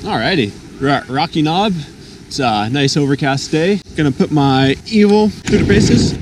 Alrighty, we're at Rocky Knob. It's a nice overcast day. Gonna put my Evil through the paces.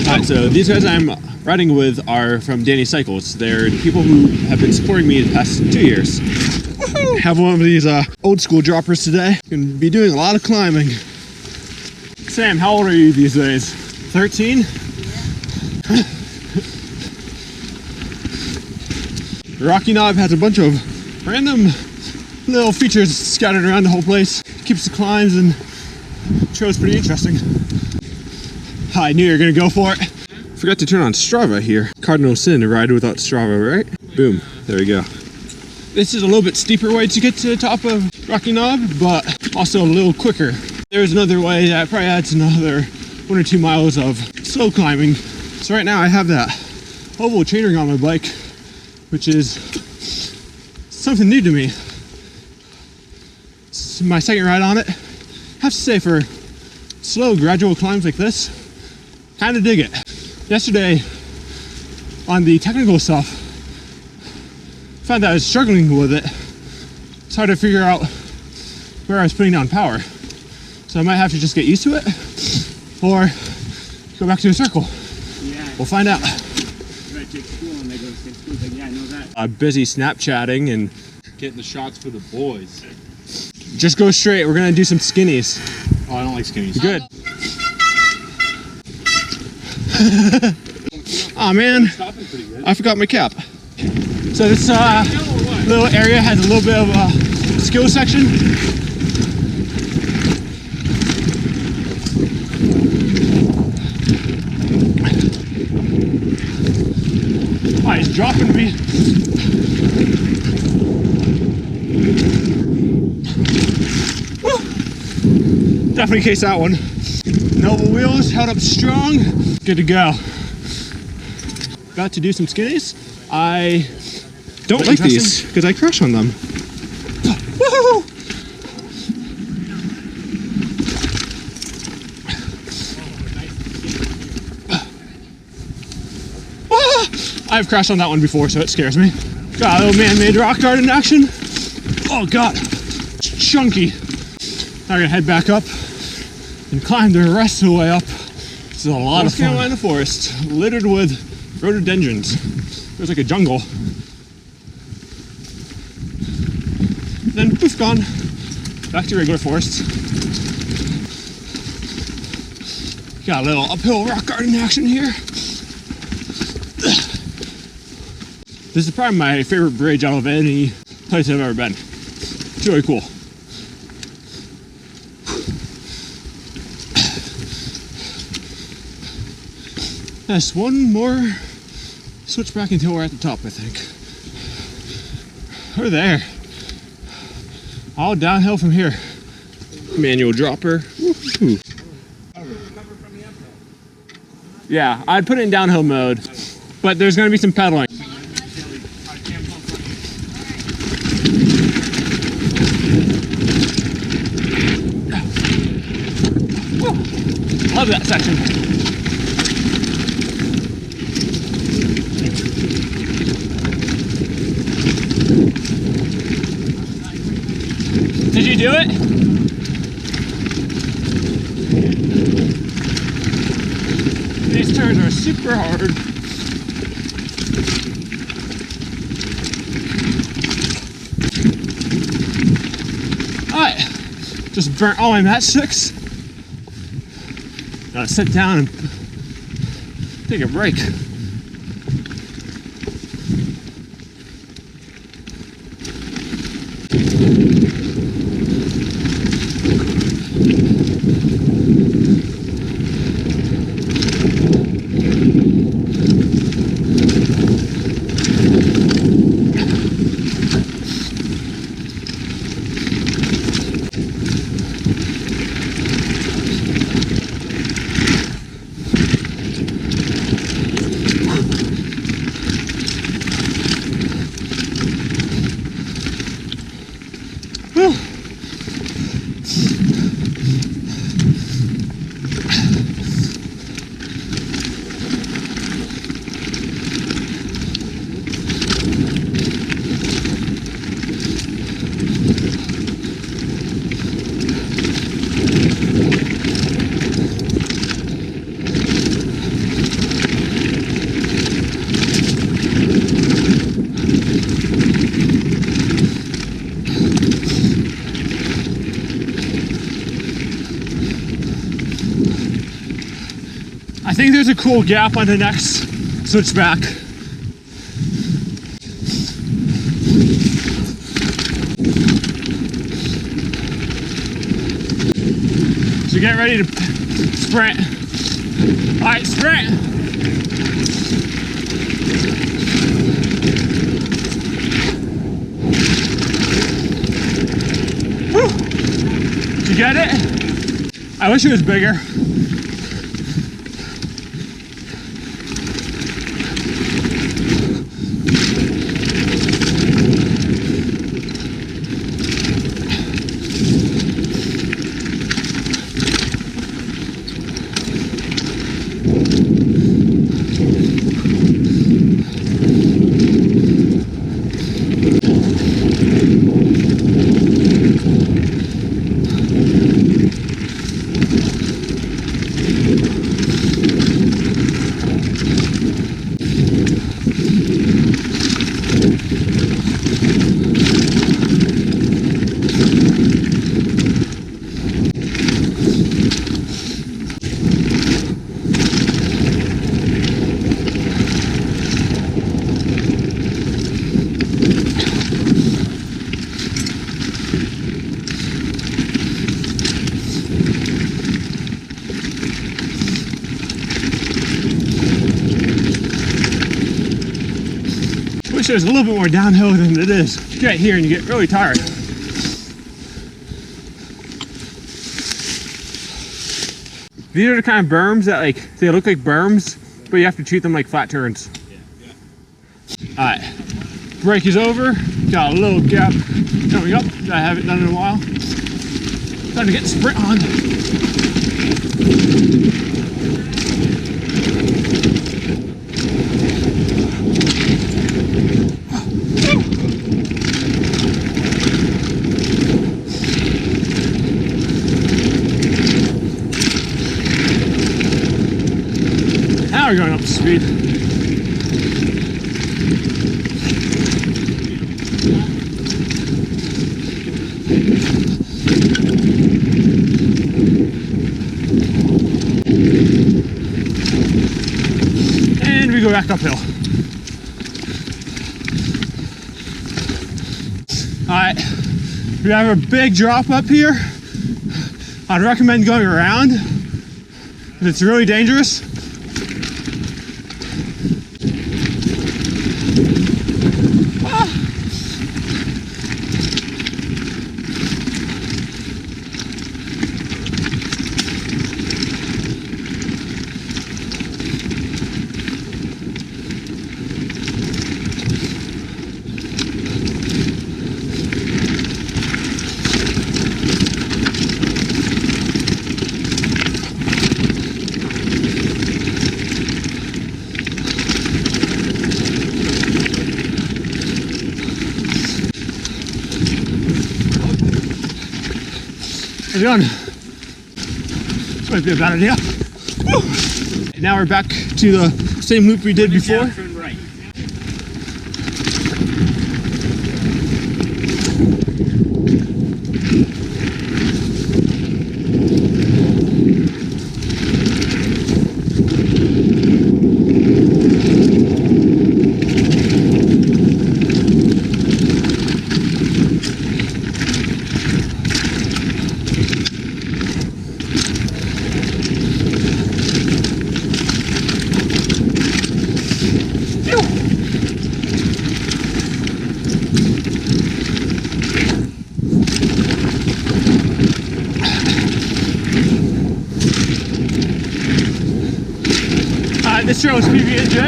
Alright, so these guys I'm riding with are from Danny Cycles. They're the people who have been supporting me the past 2 years. Woohoo! Have one of these old school droppers today. Gonna be doing a lot of climbing. Sam, how old are you these days? 13? Yeah. Rocky Knob has a bunch of random little features scattered around the whole place. Keeps the climbs and trails pretty interesting. I knew you were gonna go for it. Forgot to turn on Strava here. Cardinal sin to ride without Strava, right? Boom, there we go. This is a little bit steeper way to get to the top of Rocky Knob, but also a little quicker. There's another way that probably adds another 1 or 2 miles of slow climbing. So right now I have that oval chainring on my bike, which is something new to me. It's my second ride on it. I have to say, for slow, gradual climbs like this, kind of dig it. Yesterday, on the technical stuff, found that I was struggling with it. It's hard to figure out where I was putting down power. So I might have to just get used to it, or go back to a circle. Yeah. We'll find out. Busy Snapchatting and getting the shots for the boys. Just go straight. We're gonna do some skinnies. Oh, I don't like skinnies. Good. Oh man, I forgot my cap. So this little area has a little bit of a skill section. Oh, he's dropping me. Woo. Definitely case that one. Noble wheels, held up strong. Good to go. About to do some skinnies. I don't like these because I crash on them. Woohoo! I've crashed on that one before, so it scares me. Got a little man-made rock garden action. Oh god, it's chunky. Now we're gonna head back up and climb the rest of the way up. This is a lot of fun. Carolina forest, littered with rhododendrons. Feels like a jungle. Then poof, gone. Back to regular forest. Got a little uphill rock garden action here. This is probably my favorite bridge out of any place I've ever been. It's really cool. Yes, one more switchback until we're at the top, I think. We're there. All downhill from here. Manual dropper. Woo-hoo. Yeah, I'd put it in downhill mode, but there's going to be some pedaling. Love that section. Did you do it? These turns are super hard. Alright, just burnt all my matchsticks. Gotta sit down and take a break. think there's a cool gap on the next switchback. So get ready to sprint. All right, sprint. Woo. Did you get it? I wish it was bigger. Wish there was a little bit more downhill than it is. You get here and you get really tired. These are the kind of berms that they look like berms, but you have to treat them like flat turns. All right, break is over. Got a little gap coming up that I haven't done in a while. Time to get the sprint on. Now we're going up to speed. And we go back uphill. All right, we have a big drop up here. I'd recommend going around because it's really dangerous. How's it going? This might be a bad idea. Woo! Now we're back to the same loop we did before. Turn right. This trail is PB&J.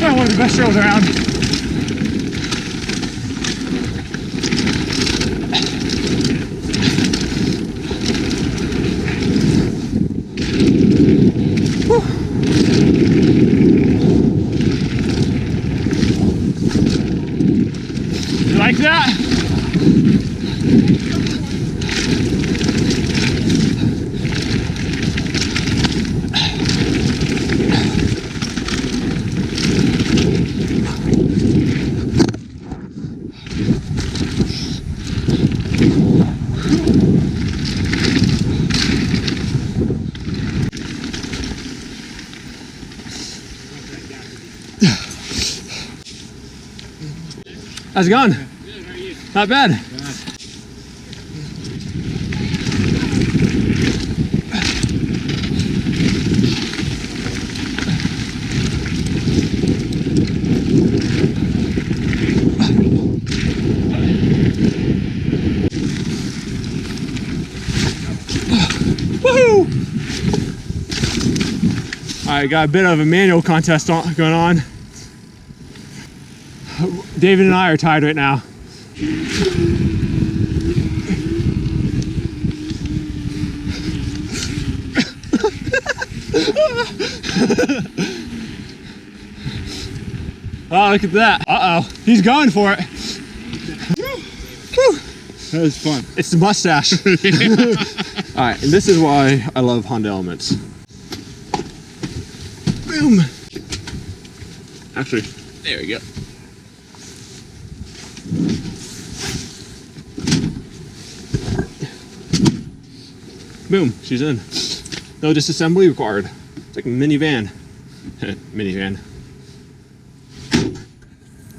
One of the best trails around. Whew. You like that? How's it going? Good, how are you? Not bad. Woohoo! Alright, got a bit of a manual contest going on. David and I are tied right now. Oh, look at that. Uh-oh. He's going for it. That was fun. It's the mustache. Alright, and this is why I love Honda Elements. Boom! Actually, there we go. Boom, she's in. No disassembly required. It's like a minivan. Minivan.